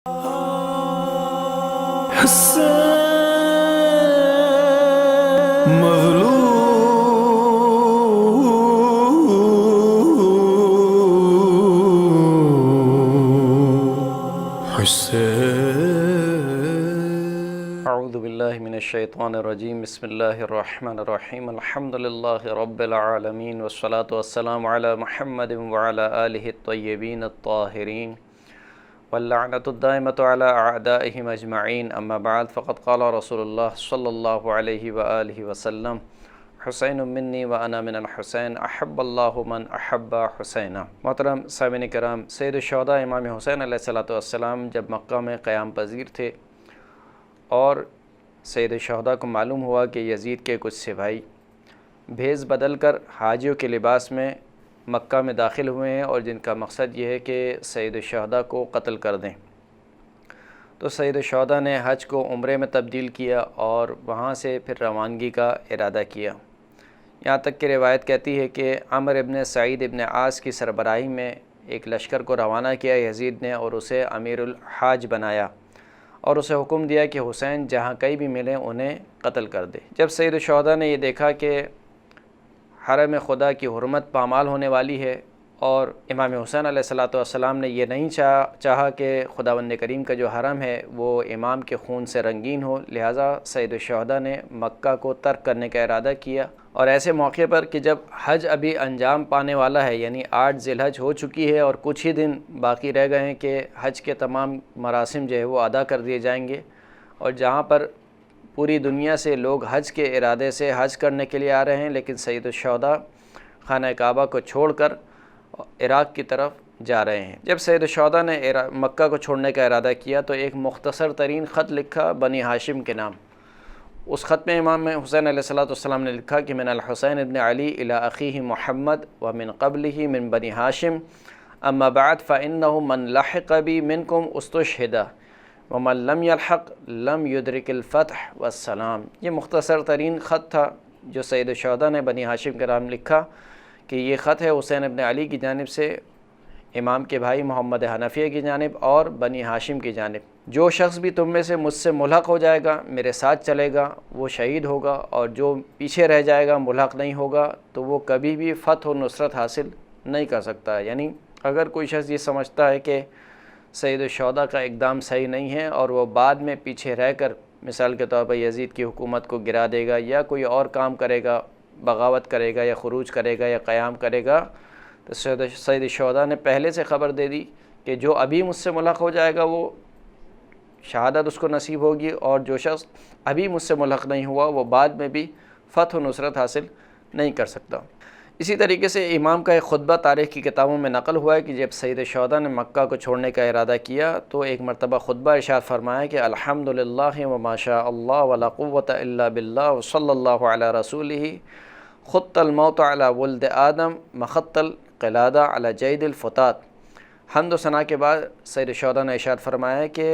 اعوذ باللہ من الشیطان الرجیم بسم اللہ الرحمن الرحیم الحمد للہ رب العالمین والصلاة والسلام علی محمد وعلی آلہ الطیبین الطاہرین واللعنۃ الدائمۃ علی اعدائہم اجمعین اما بعد فقد قال رسول اللہ صلی اللہ علیہ وآلہ وسلم حسین منی وانا من الحسین احب اللہ من احب حسینا۔ محترم سامعین کرام، سید الشہداء امام حسین علیہ السلام جب مکہ میں قیام پذیر تھے اور سید الشہداء کو معلوم ہوا کہ یزید کے کچھ سپاہی بھیس بدل کر حاجیوں کے لباس میں مکہ میں داخل ہوئے ہیں اور جن کا مقصد یہ ہے کہ سید الشہداء کو قتل کر دیں، تو سید الشہداء نے حج کو عمرے میں تبدیل کیا اور وہاں سے پھر روانگی کا ارادہ کیا۔ یہاں تک کہ روایت کہتی ہے کہ عمر ابن سعید ابن عاص کی سربراہی میں ایک لشکر کو روانہ کیا یزید نے اور اسے امیر الحاج بنایا اور اسے حکم دیا کہ حسین جہاں کہیں بھی ملیں انہیں قتل کر دے۔ جب سید الشہداء نے یہ دیکھا کہ حرم خدا کی حرمت پامال ہونے والی ہے اور امام حسین علیہ السلام نے یہ نہیں چاہا کہ خداوند کریم کا جو حرم ہے وہ امام کے خون سے رنگین ہو، لہٰذا سید الشہداء نے مکہ کو ترک کرنے کا ارادہ کیا۔ اور ایسے موقع پر کہ جب حج ابھی انجام پانے والا ہے، یعنی 8 ذی الحج ہو چکی ہے اور کچھ ہی دن باقی رہ گئے ہیں کہ حج کے تمام مراسم جو ہے وہ ادا کر دیے جائیں گے، اور جہاں پر پوری دنیا سے لوگ حج کے ارادے سے حج کرنے کے لیے آ رہے ہیں، لیکن سید الشہداء خانہ کعبہ کو چھوڑ کر عراق کی طرف جا رہے ہیں۔ جب سید الشہداء نے مکہ کو چھوڑنے کا ارادہ کیا تو ایک مختصر ترین خط لکھا بنی ہاشم کے نام۔ اس خط میں امام حسین علیہ السلام نے لکھا کہ من الحسین ابن علی الی اخیہ محمد ومن قبلہ من بنی ہاشم اما بعد فإنہ من لحق بی منکم استشہد ومن لم یلحق لم یدرک الفتح والسلام۔ یہ مختصر ترین خط تھا جو سید الشہداء نے بنی ہاشم کے نام لکھا کہ یہ خط ہے حسین ابن علی کی جانب سے امام کے بھائی محمد حنفیہ کی جانب اور بنی ہاشم کی جانب۔ جو شخص بھی تم میں سے مجھ سے ملحق ہو جائے گا، میرے ساتھ چلے گا، وہ شہید ہوگا، اور جو پیچھے رہ جائے گا، ملحق نہیں ہوگا، تو وہ کبھی بھی فتح و نصرت حاصل نہیں کر سکتا۔ یعنی اگر کوئی شخص یہ سمجھتا ہے کہ سید الشہداء کا اقدام صحیح نہیں ہے اور وہ بعد میں پیچھے رہ کر مثال کے طور پر یزید کی حکومت کو گرا دے گا یا کوئی اور کام کرے گا، بغاوت کرے گا یا خروج کرے گا یا قیام کرے گا، تو سید الشہداء نے پہلے سے خبر دے دی کہ جو ابھی مجھ سے ملحق ہو جائے گا وہ شہادت اس کو نصیب ہوگی، اور جو شخص ابھی مجھ سے ملحق نہیں ہوا وہ بعد میں بھی فتح و نصرت حاصل نہیں کر سکتا۔ اسی طریقے سے امام کا ایک خطبہ تاریخ کی کتابوں میں نقل ہوا ہے کہ جب سید الشہداء نے مکہ کو چھوڑنے کا ارادہ کیا تو ایک مرتبہ خطبہ ارشاد فرمایا کہ الحمدللہ وما شاء اللہ ولا قوة الا باللہ وصلی اللہ علی رسولہ خط الموت علی ولد آدم مخط القلادہ علی جید الفتات۔ حمد و ثنا کے بعد سید الشہداء نے ارشاد فرمایا کہ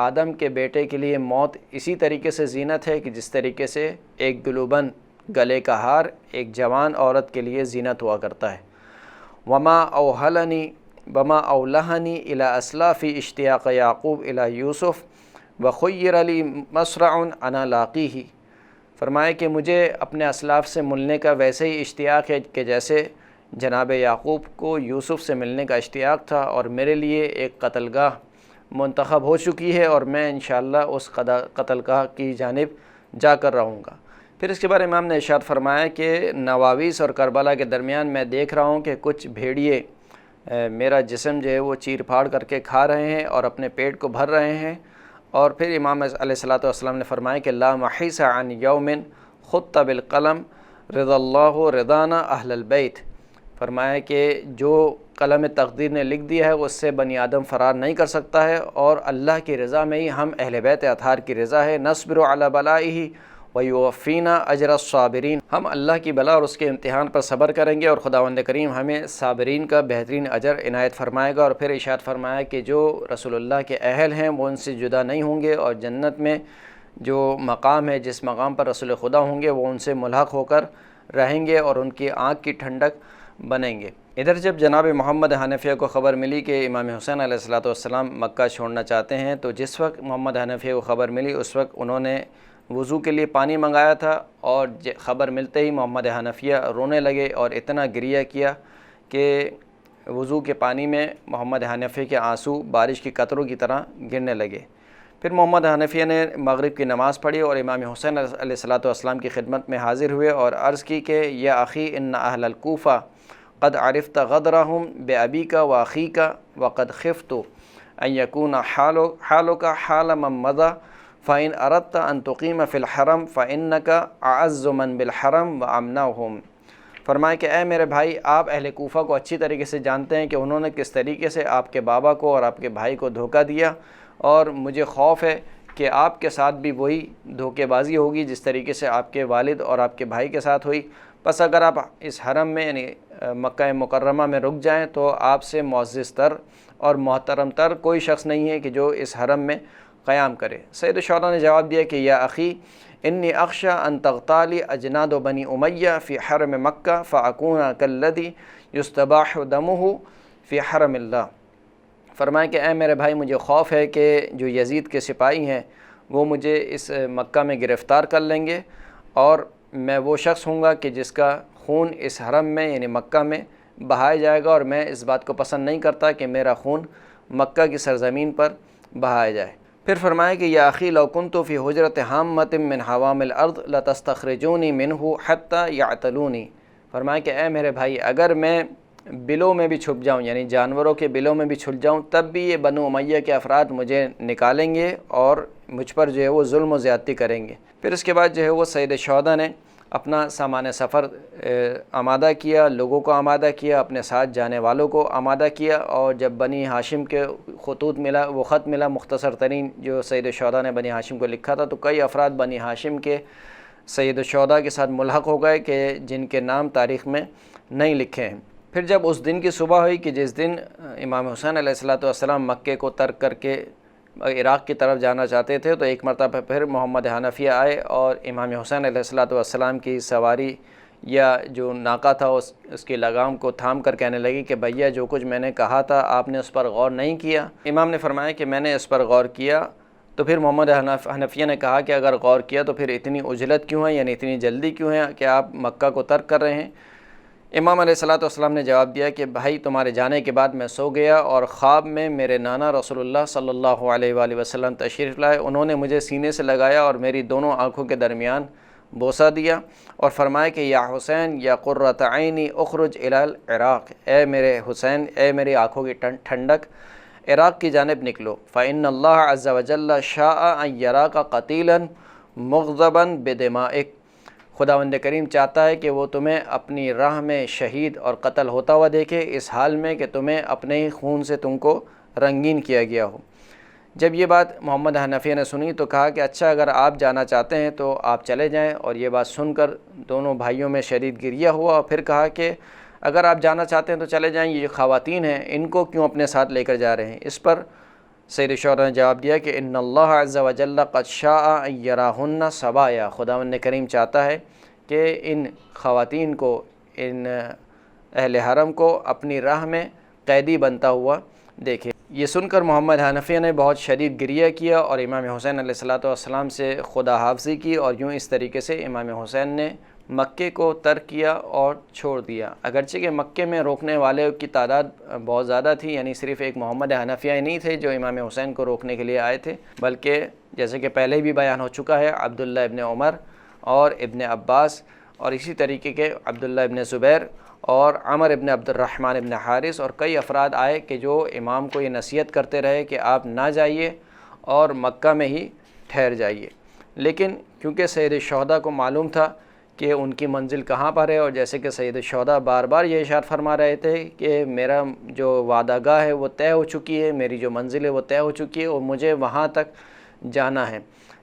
آدم کے بیٹے کے لیے موت اسی طریقے سے زینت ہے کہ جس طریقے سے ایک گلوبند گلے کا ہار ایک جوان عورت کے لیے زینت ہوا کرتا ہے۔ وما اولہنی الی اسلافی اشتیاق یعقوب الی یوسف وخیر لی مسرع انا لاقیہ۔ فرمایا کہ مجھے اپنے اسلاف سے ملنے کا ویسے ہی اشتیاق ہے کہ جیسے جناب یعقوب کو یوسف سے ملنے کا اشتیاق تھا، اور میرے لیے ایک قتل گاہ منتخب ہو چکی ہے اور میں انشاءاللہ اس قتل گاہ کی جانب جا کر رہوں گا۔ پھر اس کے بعد امام نے ارشاد فرمایا کہ نواویس اور کربلا کے درمیان میں دیکھ رہا ہوں کہ کچھ بھیڑیے میرا جسم جو ہے وہ چیر پھاڑ کر کے کھا رہے ہیں اور اپنے پیٹ کو بھر رہے ہیں۔ اور پھر امام علیہ السلام نے فرمایا کہ لا محیص عن یوم خط بالقلم رضا اللہ رضانا اہل البیت۔ فرمایا کہ جو قلم تقدیر نے لکھ دیا ہے اس سے بنی آدم فرار نہیں کر سکتا ہے، اور اللہ کی رضا میں ہی ہم اہل بیت اطہار کی رضا ہے۔ نصبر علی بلائہ ویوفینا اجر الصابرین۔ ہم اللہ کی بلا اور اس کے امتحان پر صبر کریں گے اور خداوند کریم ہمیں صابرین کا بہترین اجر عنایت فرمائے گا۔ اور پھر ارشاد فرمایا کہ جو رسول اللہ کے اہل ہیں وہ ان سے جدا نہیں ہوں گے، اور جنت میں جو مقام ہے، جس مقام پر رسول خدا ہوں گے، وہ ان سے ملحق ہو کر رہیں گے اور ان کی آنکھ کی ٹھنڈک بنیں گے۔ ادھر جب جناب محمد حنفیہ کو خبر ملی کہ امام حسین علیہ الصلوۃ والسلام مکہ چھوڑنا چاہتے ہیں، تو جس وقت محمد حنفیہ کو خبر ملی اس وقت انہوں نے وضو کے لیے پانی منگایا تھا، اور خبر ملتے ہی محمد حنفیہ رونے لگے اور اتنا گریہ کیا کہ وضو کے پانی میں محمد حنفیہ کے آنسو بارش کی قطروں کی طرح گرنے لگے۔ پھر محمد حنفیہ نے مغرب کی نماز پڑھی اور امام حسین علیہ الصلوۃ والسلام کی خدمت میں حاضر ہوئے اور عرض کی کہ یا اخی ان اہل الکوفہ قد عرفت غدرہم بابیک واخیک وقد خفت ان یکون حالک حال من مضی فإن اردت ان تقیم فی الحرم فإنک اعز من بالحرم وامنعہم۔ فرمایا کہ اے میرے بھائی، آپ اہل کوفہ کو اچھی طریقے سے جانتے ہیں کہ انہوں نے کس طریقے سے آپ کے بابا کو اور آپ کے بھائی کو دھوکہ دیا، اور مجھے خوف ہے کہ آپ کے ساتھ بھی وہی دھوکے بازی ہوگی جس طریقے سے آپ کے والد اور آپ کے بھائی کے ساتھ ہوئی۔ پس اگر آپ اس حرم میں یعنی مکہ مکرمہ میں رک جائیں تو آپ سے معزز تر اور محترم تر کوئی شخص نہیں ہے کہ جو اس حرم میں قیام کرے۔ سید الشہداء نے جواب دیا کہ یا اخی انی اخشى ان تغتالی اجناد بنی امیہ فی حرم مکہ فاکون کالذی یستباح دمہ فی حرم اللہ۔ فرمایا کہ اے میرے بھائی، مجھے خوف ہے کہ جو یزید کے سپاہی ہیں وہ مجھے اس مکہ میں گرفتار کر لیں گے، اور میں وہ شخص ہوں گا کہ جس کا خون اس حرم میں یعنی مکہ میں بہایا جائے گا، اور میں اس بات کو پسند نہیں کرتا کہ میرا خون مکہ کی سرزمین پر بہایا جائے۔ پھر فرمایا کہ یا اخی لو کنت فی حجرۃ حامۃ من حوام الارض لتستخرجونی منہ حتی یعتلونی۔ فرمایا کہ اے میرے بھائی، اگر میں بلوں میں بھی چھپ جاؤں یعنی جانوروں کے بلوں میں بھی چھپ جاؤں تب بھی یہ بنو امیہ کے افراد مجھے نکالیں گے اور مجھ پر جو ہے وہ ظلم و زیادتی کریں گے۔ پھر اس کے بعد جو ہے وہ سید الشہداء نے اپنا سامان سفر آمادہ کیا، لوگوں کو آمادہ کیا، اپنے ساتھ جانے والوں کو آمادہ کیا، اور جب بنی ہاشم کے خطوط ملا، وہ خط ملا مختصر ترین جو سید الشہداء نے بنی ہاشم کو لکھا تھا، تو کئی افراد بنی ہاشم کے سید الشہداء کے ساتھ ملحق ہو گئے کہ جن کے نام تاریخ میں نہیں لکھے ہیں۔ پھر جب اس دن کی صبح ہوئی کہ جس دن امام حسین علیہ الصلوۃ والسلام مکے کو ترک کر کے عراق کی طرف جانا چاہتے تھے، تو ایک مرتبہ پھر محمد حنفیہ آئے اور امام حسین علیہ الصلوۃ والسلام کی سواری یا جو ناقہ تھا اس کی لگام کو تھام کر کہنے لگی کہ بھیا جو کچھ میں نے کہا تھا آپ نے اس پر غور نہیں کیا۔ امام نے فرمایا کہ میں نے اس پر غور کیا۔ تو پھر محمد حنفیہ نے کہا کہ اگر غور کیا تو پھر اتنی عجلت کیوں ہے، یعنی اتنی جلدی کیوں ہے کہ آپ مکہ کو ترک کر رہے ہیں؟ امام علیہ الصلوۃ والسلام نے جواب دیا کہ بھائی تمہارے جانے کے بعد میں سو گیا اور خواب میں میرے نانا رسول اللہ صلی اللہ علیہ وآلہ وسلم تشریف لائے، انہوں نے مجھے سینے سے لگایا اور میری دونوں آنکھوں کے درمیان بوسہ دیا اور فرمایا کہ یا حسین یا قرۃ عینی اخرج الی العراق، اے میرے حسین، اے میری آنکھوں کی ٹھنڈک، عراق کی جانب نکلو، فإن اللہ عز وجل شاء ان یراک قتیلا مغضبا بدمائک، خداوند کریم چاہتا ہے کہ وہ تمہیں اپنی راہ میں شہید اور قتل ہوتا ہوا دیکھے، اس حال میں کہ تمہیں اپنے ہی خون سے تم کو رنگین کیا گیا ہو۔ جب یہ بات محمد حنفیہ نے سنی تو کہا کہ اچھا اگر آپ جانا چاہتے ہیں تو آپ چلے جائیں، اور یہ بات سن کر دونوں بھائیوں میں شدید گریہ ہوا، اور پھر کہا کہ اگر آپ جانا چاہتے ہیں تو چلے جائیں، یہ خواتین ہیں ان کو کیوں اپنے ساتھ لے کر جا رہے ہیں؟ اس پر سید الشہداء نے جواب دیا کہ ان اللہ عز وجل قد شاء ان یراہن صبایا، خداوند کریم چاہتا ہے کہ ان خواتین کو، ان اہل حرم کو اپنی راہ میں قیدی بنتا ہوا دیکھے۔ یہ سن کر محمد حنفیہ نے بہت شدید گریہ کیا اور امام حسین علیہ الصلوۃ والسلام سے خدا حافظی کی، اور یوں اس طریقے سے امام حسین نے مکے کو ترک کیا اور چھوڑ دیا۔ اگرچہ کہ مکے میں روکنے والے کی تعداد بہت زیادہ تھی، یعنی صرف ایک محمد حنفیہ ہی نہیں تھے جو امام حسین کو روکنے کے لیے آئے تھے، بلکہ جیسے کہ پہلے بھی بیان ہو چکا ہے عبداللہ ابن عمر اور ابن عباس، اور اسی طریقے کے عبداللہ ابن زبیر اور عمر ابن عبد الرحمن ابن حارث، اور کئی افراد آئے کہ جو امام کو یہ نصیحت کرتے رہے کہ آپ نہ جائیے اور مکہ میں ہی ٹھہر جائیے۔ لیکن کیونکہ سید الشہداء کو معلوم تھا کہ ان کی منزل کہاں پر ہے، اور جیسے کہ سید الشہداء بار بار یہ ارشاد فرما رہے تھے کہ میرا جو وعدہ گاہ ہے وہ طے ہو چکی ہے، میری جو منزل ہے وہ طے ہو چکی ہے اور مجھے وہاں تک جانا ہے،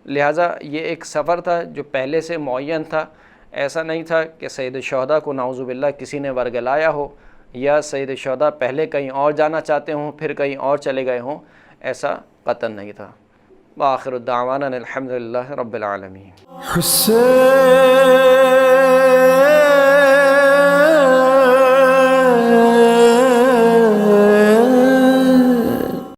لہٰذا یہ ایک سفر تھا جو پہلے سے معین تھا۔ ایسا نہیں تھا کہ سید الشہداء کو نعوذ باللہ کسی نے ورگلایا ہو، یا سید الشہداء پہلے کہیں اور جانا چاہتے ہوں پھر کہیں اور چلے گئے ہوں، ایسا قطعاً نہیں تھا۔ وآخر الدعوانا الحمد للہ رب العالمین۔